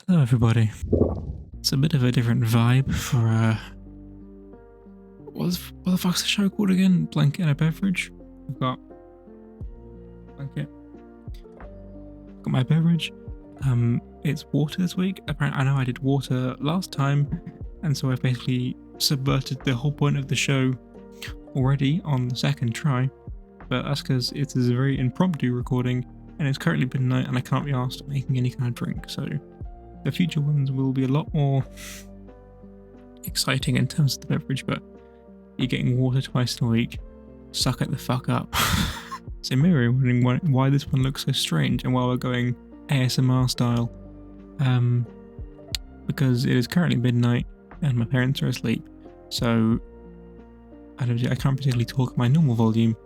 Hello everybody. It's a bit of a different vibe for what the fuck's the show called again? Blanket and a Beverage. I've got Blanket. Got my beverage. It's water this week. Apparently I know I did water last time, and so I've basically subverted the whole point of the show already on the second try. But that's because it is a very impromptu recording and it's currently midnight and I can't be asked making any kind of drink, so the future ones will be a lot more exciting in terms of the beverage, but you're getting water twice in a week. Suck it the fuck up. So maybe you're wondering why this one looks so strange and why we're going ASMR style. Because it is currently midnight and my parents are asleep, so I can't particularly talk at my normal volume.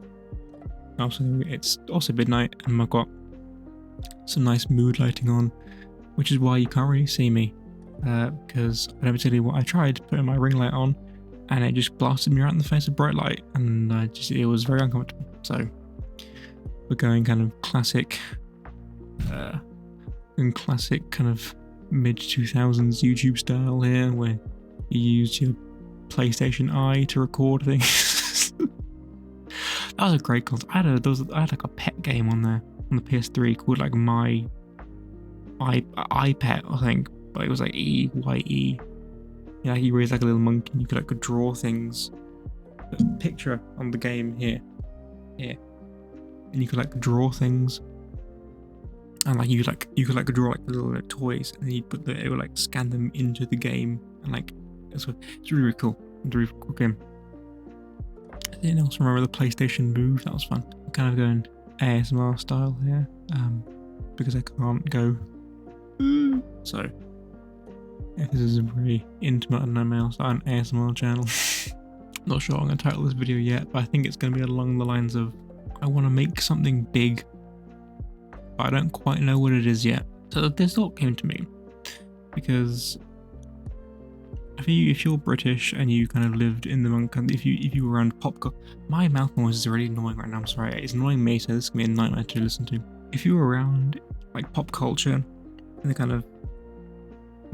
Also, it's also midnight and I've got some nice mood lighting on, which is why you can't really see me, because I don't particularly what I tried putting my ring light on and it just blasted me right in the face with bright light and it was very uncomfortable. So we're going kind of classic kind of mid 2000s YouTube style here, where you use your PlayStation Eye to record things. That was a great concept. I had like a pet game on there on the PS3 called like my iPet, I think, but it was like EYE. Yeah, you raise like a little monkey and you could draw things. There's a picture on the game here, and you could like draw things, and like you could draw like little toys, and then you it would like scan them into the game, and like it's really cool. It's a really cool game. I didn't also remember the PlayStation Move. That was fun. I'm kind of going ASMR style here, because I can't go. So if this is a very intimate and an ASMR channel. Not sure I'm going to title this video yet, but I think it's going to be along the lines of I want to make something big, but I don't quite know what it is yet. So this thought came to me because if you're British and you kind of lived in the if you were around pop culture, my mouth noise is really annoying right now. I'm sorry, it's annoying me, so this is gonna be a nightmare to listen to. If you were around like pop culture in the kind of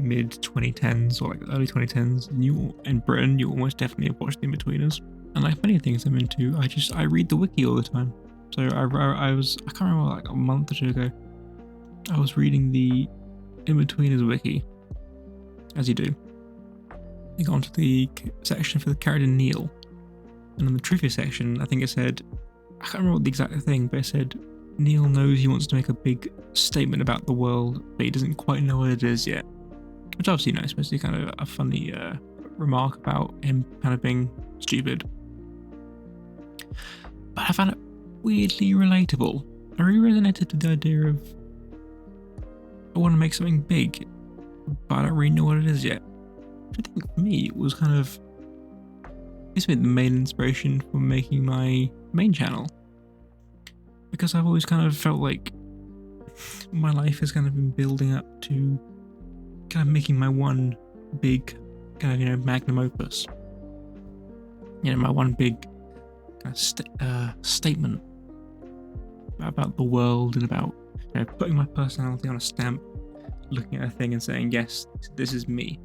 mid 2010s or like early 2010s, you in Britain, you almost definitely have watched The Inbetweeners. And like many things I'm into, I read the wiki all the time. So I can't remember, like a month or two ago, I was reading the Inbetweeners wiki, as you do. I got onto the section for the character Neil, and in the trivia section, I think it said, I can't remember what the exact thing, but it said Neil knows he wants to make a big statement about the world, but he doesn't quite know what it is yet. Which obviously, you know, it's mostly kind of a funny remark about him kind of being stupid. But I found it weirdly relatable. I really resonated with the idea of I want to make something big, but I don't really know what it is yet. I think for me it was kind of this made the main inspiration for making my main channel, because I've always kind of felt like my life has kind of been building up to kind of making my one big kind of, you know, magnum opus, you know, my one big kind of statement about the world and about, you know, putting my personality on a stamp, looking at a thing and saying, yes, this is me.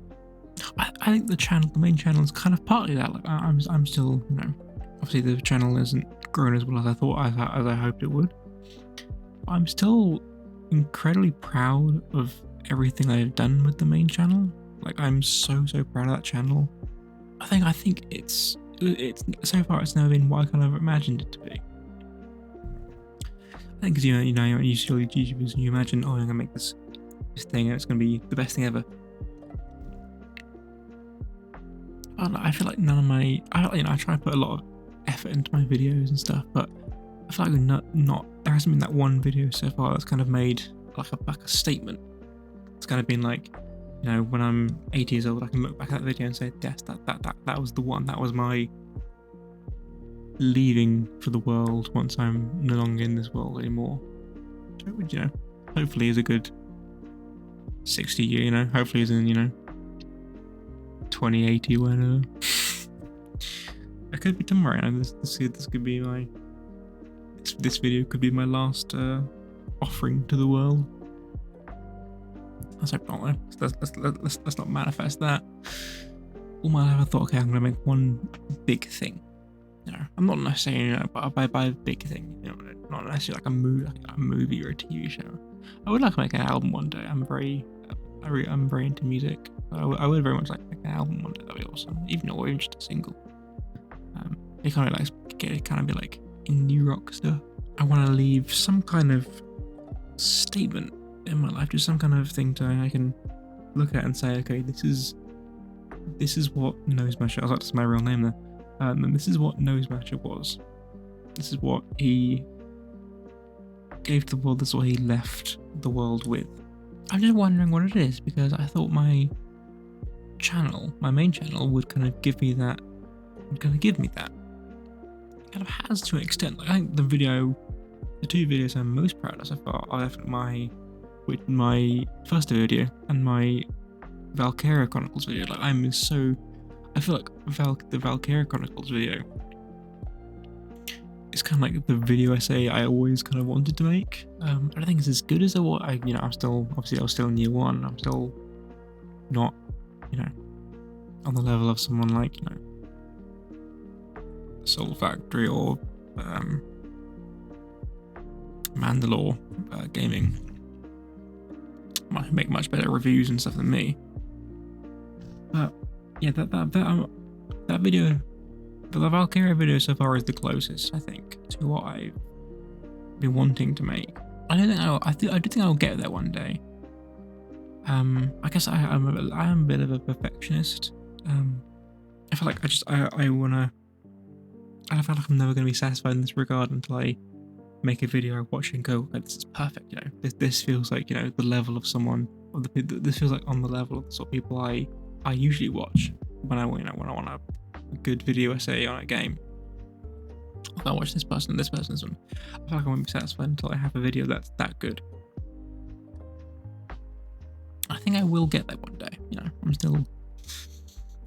I think the main channel is kind of partly that. Like I'm still, you know, obviously the channel isn't grown as well as I thought, as I hoped it would. I'm still incredibly proud of everything I've done with the main channel. Like I'm so proud of that channel. I think it's so far it's never been what I kind of imagined it to be. I think because you know you see all these YouTubers and you imagine, oh, I'm gonna make this thing and it's gonna be the best thing ever. I feel like none of my, I try to put a lot of effort into my videos and stuff, but I feel like there hasn't been that one video so far that's kind of made like a statement. It's kind of been like, you know, when I'm 80 years old, I can look back at that video and say, yes, that was the one. That was my leaving for the world once I'm no longer in this world anymore. So, you know, hopefully is a good 60 year, you know, hopefully is in, you know, 2080 or whatever. It could be tomorrow. This could be my this video could be my last offering to the world. Let's hope not. Let's not manifest that. All my life I thought, okay, I'm gonna make one big thing. You know, I'm not necessarily, you know, by a big thing. You know, not necessarily like a movie or a TV show. I would like to make an album one day. I'm very into music. I would very much like to make an album one day. That'd be awesome. Even or even just a single. It kind of be like indie rock stuff. I want to leave some kind of statement in my life, just some kind of thing I can look at and say, okay, this is what Nosemasher. I was like, that's my real name there. And this is what Nosemasher was. This is what he gave to the world. This is what he left the world with. I'm just wondering what it is, because I thought my main channel, would kind of give me that. It kind of has to an extent. Like, I think the two videos I'm most proud of so far are definitely my first video and my Valkyria Chronicles video. Like, I feel like the Valkyria Chronicles video is kind of like the video essay I always kind of wanted to make. I don't think it's as good as what I was still in year one. I'm still not, on the level of someone like, Soul Factory or Mandalore Gaming. Might make much better reviews and stuff than me. But yeah, that video, the Valkyria video so far is the closest, I think, to what I've been wanting to make. I do think I'll get there one day. I guess I am a bit of a perfectionist. I feel like I feel like I'm never going to be satisfied in this regard until I make a video I watch and go, okay, this is perfect. This feels like the level of someone, or this feels like on the level of the sort of people I usually watch when I want a good video essay on a game. I watch this person, this one. I feel like I won't be satisfied until I have a video that's that good. I think I will get there one day. I'm still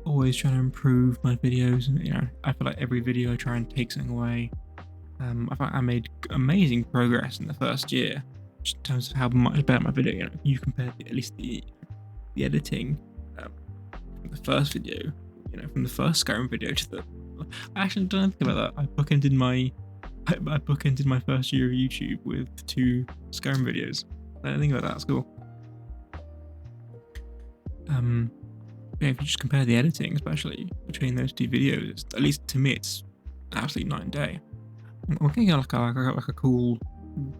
always trying to improve my videos, and I feel like every video I try and take something away. I feel like I made amazing progress in the first year, just in terms of how much better my video. You compare at least the editing from the first video, from the first Skyrim video to the. I actually don't think about that. I bookended my first year of YouTube with 2 Skyrim videos. I don't think about that. That's cool. Yeah, if you just compare the editing, especially between those 2 videos, at least to me, it's an absolute night and day. I'm thinking like a cool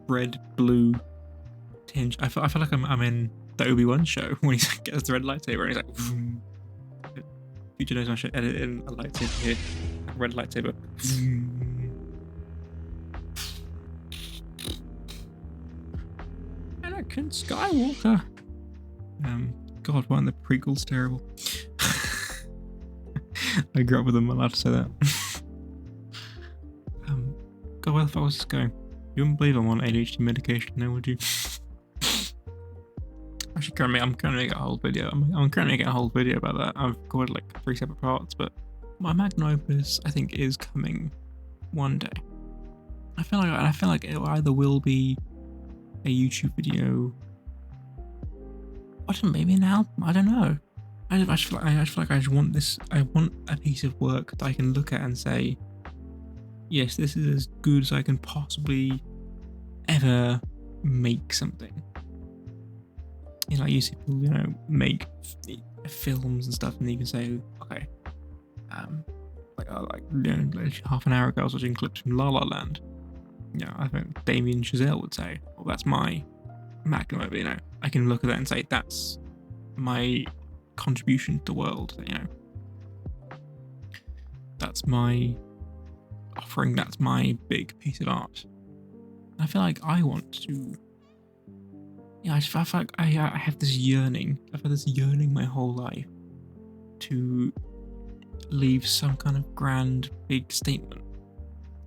red-blue tinge. I feel like I'm in the Obi-Wan show when he gets the red lightsaber and he's like, vroom. Future Nosemasher editing a lightsaber here, a red lightsaber. Anakin Skywalker. God, weren't the prequels terrible? I grew up with them. I'm allowed to say that. God, where the fuck was this going? You wouldn't believe I'm on ADHD medication now, would you? Actually, I'm currently making a whole video. I'm currently making a whole video about that. I've recorded like 3 separate parts, but my magnum opus, I think, is coming one day. I feel like it either will be a YouTube video. Maybe an album. I don't know. I just feel like I just want this. I want a piece of work that I can look at and say, yes, this is as good as I can possibly ever make something. You see people, make films and stuff, and you can say, okay, half an hour ago I was watching clips from La La Land. I think Damien Chazelle would say, well, that's my magnum. I can look at that and say, that's my contribution to the world. That's my offering. That's my big piece of art. I feel like I want to. I feel like I have this yearning. I've had this yearning my whole life to leave some kind of grand, big statement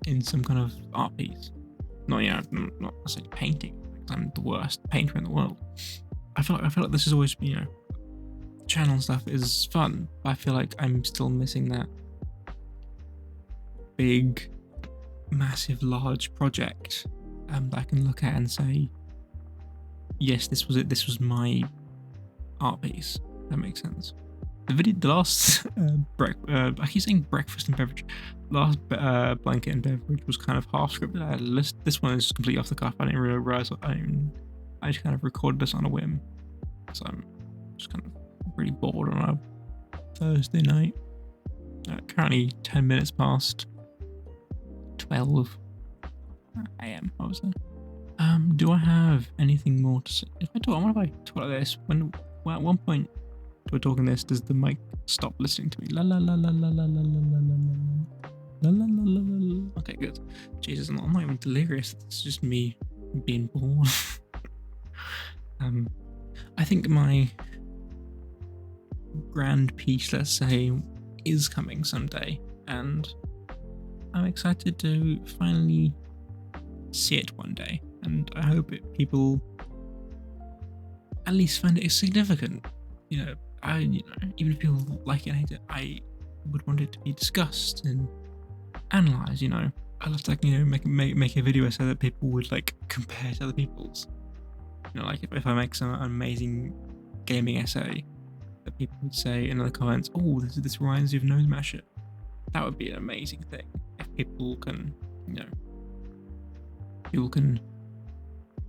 in some kind of art piece. Not necessarily painting. I'm the worst painter in the world. I feel like this is always, channel stuff is fun, but I feel like I'm still missing that big, massive, large project that I can look at and say, yes, this was it. This was my art piece. That makes sense. The last I keep saying breakfast and beverage. Last blanket and beverage was kind of half scripted. I had a list. This one is completely off the cuff. I didn't realize. I just kind of recorded this on a whim. So I'm just kind of really bored on a Thursday night. Currently 10 minutes past 12 a.m. I was there. Do I have anything more to say? If I talk, what if I talk like this? At one point we're talking this, does the mic stop listening to me? La la la la la la la la la la la la la la. Okay, good. Jesus, I'm not even delirious. It's just me being bored. I think my grand piece, let's say, is coming someday, and I'm excited to finally see it one day, and I hope people at least find it significant. Even if people like it and hate it, I would want it to be discussed and analysed. I'd love to make a video so that people would compare to other people's. If I make some amazing gaming essay, that people would say in the comments, "Oh, this reminds you of Nosemasher." That would be an amazing thing if people can,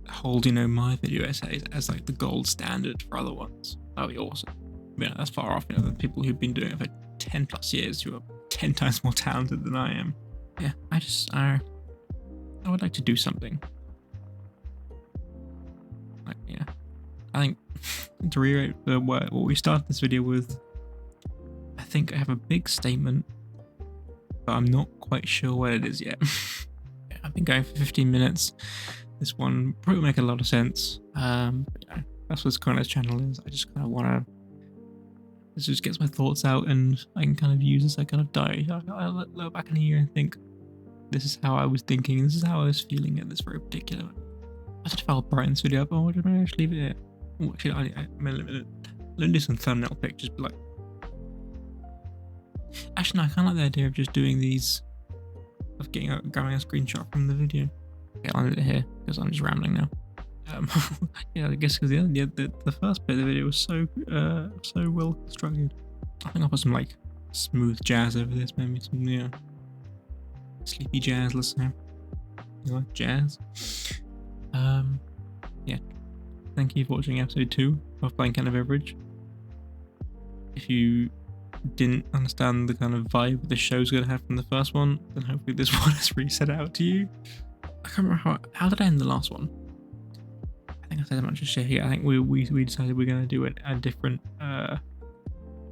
hold my video essays as the gold standard for other ones. That'd be awesome. That's far off. The people who've been doing it for 10 plus years, who are 10 times more talented than I am. Yeah, I would like to do something. I think to reiterate what we started this video with, I think I have a big statement, but I'm not quite sure what it is yet. I've been going for 15 minutes. This one probably make a lot of sense. That's what this kind of channel is. I just kind of want to. This just gets my thoughts out, and I can kind of use this. I kind of die. I look back in a year and think, this is how I was thinking. This is how I was feeling at this very particular moment. I don't know if I'll brighten this video up, or should I just leave it here? Oh, actually, I'm gonna do some thumbnail pictures, but actually, no, I kind of like the idea of just doing these, of grabbing a screenshot from the video. Okay, I'll end it here because I'm just rambling now. Yeah, I guess because the first bit of the video was so well constructed. I think I'll put some smooth jazz over this, maybe some sleepy jazz. Listen, you like jazz? Yeah. Thank you for watching episode 2 of Blanket and Beverage. If you didn't understand the kind of vibe the show's gonna have from the first one, then hopefully this one has reset out to you. I can't remember how did I end the last one? I think I said a bunch of shit here. I think we decided we're gonna do a different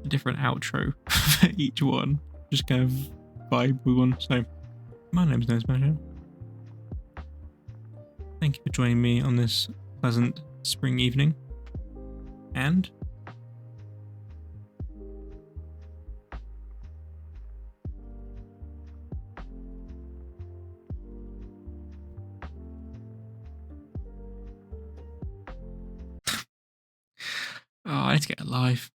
outro for each one. Just kind of vibe with one. So my name's Nosemasher. Thank you for joining me on this pleasant spring evening. And I need to get a life.